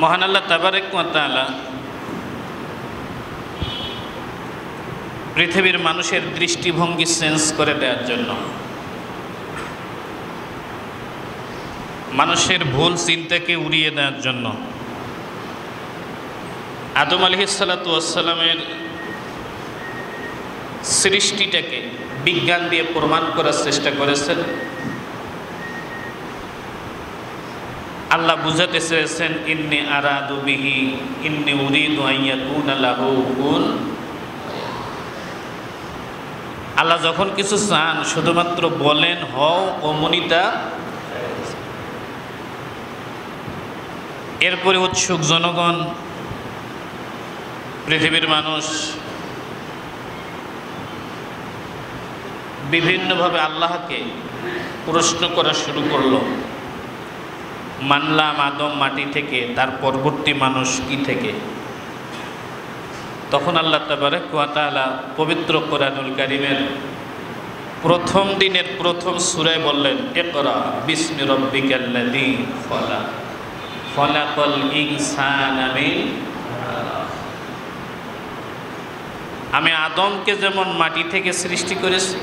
মহান আল্লাহ তাবারক ওয়া তাআলা পৃথিবীর মানুষের দৃষ্টিভঙ্গি চেঞ্জ করে দেওয়ার জন্য, মানুষের ভুল চিন্তাকে উড়িয়ে দেওয়ার জন্য আদম আলাইহিসসালাতু ওয়াসসালামের সৃষ্টিটাকে বিজ্ঞান দিয়ে প্রমাণ করার চেষ্টা করেছেন। আল্লাহ বুঝাতে চেয়েছেন, ইন্নী আরাদু বিহি ইন্নী উরিদু আন ইয়াকুনা লাহু কুন। আল্লাহ যখন কিছু চান শুধুমাত্র বলেন হও অমনিতা, এরপরে উৎসুক জনগণ, পৃথিবীর মানুষ বিভিন্নভাবে আল্লাহকে প্রশ্ন করা শুরু করলো। মানলাম আদম মাটি থেকে, তার পরবর্তী মানুষ কি থেকে? তখন আল্লাহ তাবারক ওয়া তাআলা পবিত্র কোরআনুল কারীমের প্রথম দিনের প্রথম সূরায় বললেন, ইকরা বিসমি রাব্বিকাল্লাযী খলাক খলাকাল ইনসানা মিন আলাক। আমি আদমকে যেমন মাটি থেকে সৃষ্টি করেছি,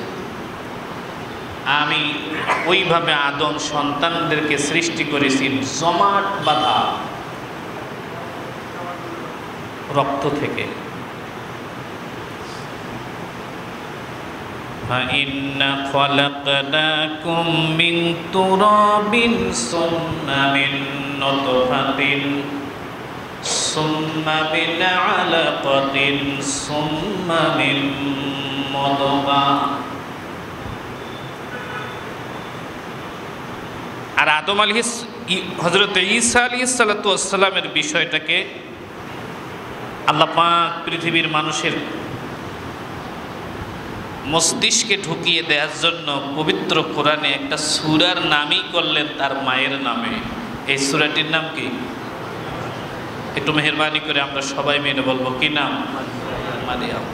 আমি ওইভাবে আদম সন্তানদেরকে সৃষ্টি করেছি জমাট বাঁধা রক্ত থেকে। فَإِنَّا خَلَقْنَاكُم مِّن تُرَابٍ ثُمَّ مِن نُّطْفَةٍ ثُمَّ مِنْ عَلَقَةٍ ثُمَّ مِن مُّضْغَةٍ। আর আদম হযরত ঈসা আলাইহিসসালাতু ওয়াসসালামের বিষয়টাকে আল্লাহ পাক পৃথিবীর মানুষের মস্তিষ্কে ঢুকিয়ে দেওয়ার জন্য পবিত্র কোরআনে একটা সূরার নামই করলেন তার মায়ের নামে। এই সূরাটির নাম কি? একটু মেহেরবানি করে আমরা সবাই মেনে বলবো, কি নাম? মারিয়াম।